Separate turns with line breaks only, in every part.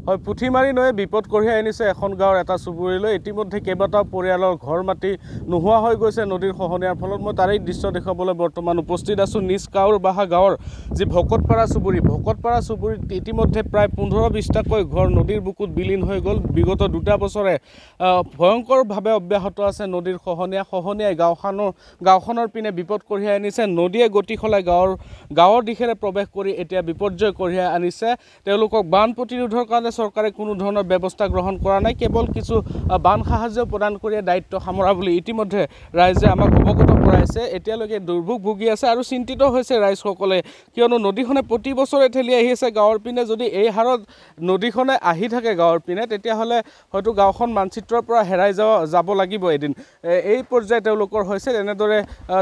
হয় পুঠিমাৰী নৈয়ে বিপদ কঢ়িয়াই আনিছে এখন গাঁৱৰ এটা চুবুৰীলৈ ইতিমধ্যে কেইবাটাও পৰিয়ালৰ ঘৰ মাটি নোহোৱা হৈ গৈছে নদীৰ খহনীয়াৰ ফলত মই তাৰেই দৃশ্য দেখুৱাবলৈ বৰ্তমান উপস্থিত আছোঁ নিজ কাউৰবাহা গাঁৱৰ যি ভকতপাৰা চুবুৰীত ইতিমধ্যে প্ৰায় 15-20টাকৈ ঘৰ নদীৰ বুকুত বিলীন হৈ গ'ল বিগত 2টা বছৰে ভয়ংকৰভাৱে অব্যাহত আছে নদীৰ খহনীয়াই গাঁওখনৰ পিনে বিপদ কঢ়িয়াই আনিছে নদীয়ে গতি সলাই গাঁৱৰ দিশেৰে প্ৰৱেশ কৰি এতিয়া বিপৰ্যয় কঢ়িয়াই আনিছে তেওঁলোকক বান প্ৰতিৰোধৰ কাৰণে চৰকাৰে কোনো ধৰণৰ ব্যৱস্থা গ্ৰহণ কৰা নাই কেৱল কিছু বান সাহায্য প্ৰদান কৰি দায়িত্ব সামৰা বুলি ইতিমধ্যে ৰাইজে আমাক অৱগত কৰাইছে এতিয়ালৈকে দুৰ্ভোগ ভুগি আছে আৰু চিন্তিত হৈছে ৰাইজসকলে কিয়নো নদীখনে প্ৰতি বছৰে ঠেলি আহিছে গাঁৱৰ পিনে যদি এই হাৰত নদীখনে আহি থাকে গাঁৱৰ পিনে তেতিয়াহ'লে হয়তো গাঁওখন মানচিত্ৰৰ পৰা হেৰাই যাব লাগিব এদিন এই পৰ্যায়ে তেওঁলোকৰ হৈছে এনেদৰে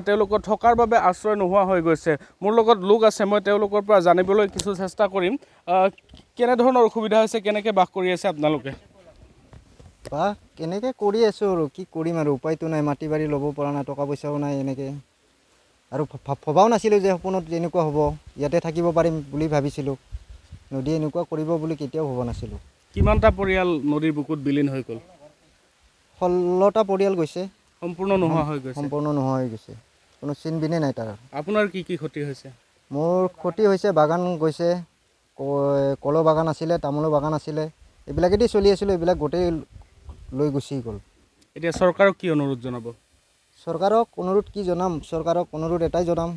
তেওঁলোকৰ থকাৰ বাবে আশ্ৰয় নোহোৱা হৈ গৈছে মোৰ লগত লোক আছে মই তেওঁলোকৰ পৰা জানিবলৈ কিছু চেষ্টা কৰিম কেনে ধৰণৰ অসুবিধা হৈছে কেনেকৈ বাস কৰি আছে আপোনালোকে
কেনেকৈ কৰি আছোঁ আৰু কি কৰিম আৰু উপায়তো নাই মাটি বাৰী ল'ব পৰা নাই টকা পইচাও নাই এনেকৈ আৰু ভবাও নাছিলোঁ যে সপোনত এনেকুৱা হ'ব ইয়াতে থাকিব পাৰিম বুলি ভাবিছিলোঁ নদীয়ে এনেকুৱা কৰিব বুলি কেতিয়াও ভবা নাছিলোঁ
কিমানটা পৰিয়াল নদীৰ বুকুত বিলীন হৈ গ'ল
16টা পৰিয়াল গৈছে
সম্পূৰ্ণ নোহোৱা হৈ গৈছে
কোনো চিনবিনে নাই তাৰ
আপোনাৰ কি ক্ষতি হৈছে
মোৰ ক্ষতি হৈছে বাগান গৈছে কলৰ বাগান আছিলে তামোলৰ বাগান আছিলে এইবিলাকেদি চলি আছিলোঁ এইবিলাক গোটেই লৈ গুচি গ'ল
এতিয়া চৰকাৰক কি অনুৰোধ জনাব
চৰকাৰক অনুৰোধ কি জনাম চৰকাৰক অনুৰোধ এটাই জনাম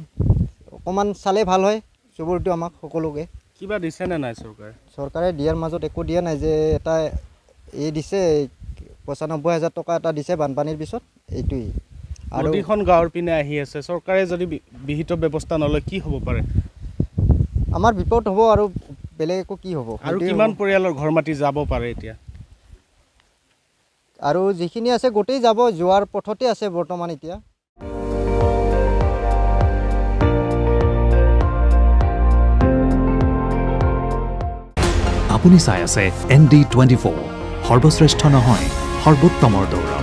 অকণমান চালে ভাল হয় চবৰটো আমাক সকলোকে
কিবা দিছেনে নাই
চৰকাৰে দিয়াৰ মাজত একো দিয়া নাই যে এটা এই দিছে 95,000 টকা এটা দিছে বানপানীৰ পিছত এইটোৱেই আৰু
নদীখন গাঁৱৰ পিনে আহি আছে চৰকাৰে যদি বিহিত ব্যৱস্থা নলয় কি হ'ব পাৰে
আমাৰ বিপদ হ'ব আৰু বেলেগ একো কি হ'ব
আৰু কিমান পৰিয়ালৰ ঘৰ মাটি যাব পাৰে এতিয়া
আৰু যিখিনি আছে গোটেই যাব যোৱাৰ পথতে আছে বৰ্তমান এতিয়া
আপুনি চাই আছে ND24 সৰ্বশ্ৰেষ্ঠ নহয় সৰ্বোত্তমৰ দৌৰা